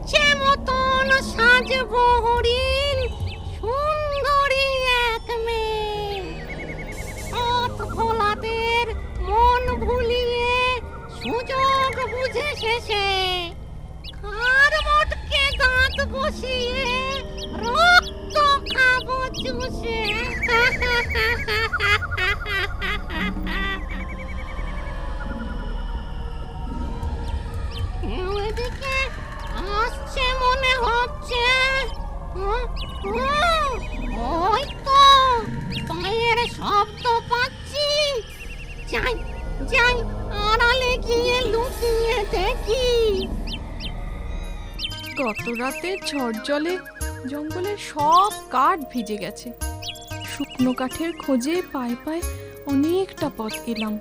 ইচ্ছে মতন সাজবো হরিণ, সুন্দরী এক মেয়ে। পথ ভোলাদের মন ভুলিয়ে সুযোগ বুঝে শেষে খার মোটকে দাঁত বসিয়ে রক্ত খাবো চুষে। এদিকে আসছে মনে হচ্ছে। ওই তো পায়ের শব্দ পাচ্ছি। যাই যাই, আড়ালে গিয়ে লুকিয়ে দেখি। গত রাতে ঝড় জলে জঙ্গলের সব কাঠ ভিজে গেছে। শুকনো কাঠের খোঁজে পায়ে পায়ে অনেকটা পথ এলাম।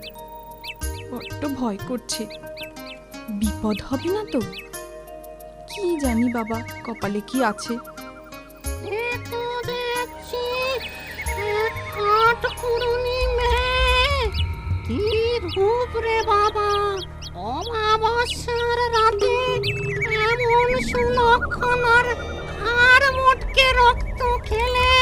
বড্ড ভয় করছে, বিপদ হবে না তো? কি জানি বাবা, কপালে কি আছে। এ তো দেখছি এক কাঠকুড়ুনি মেয়ে। কি রূপ রে বাবা! অমাবস্যার রাতে এমন সুলক্ষণ আর মোটকে রক্ত খেলে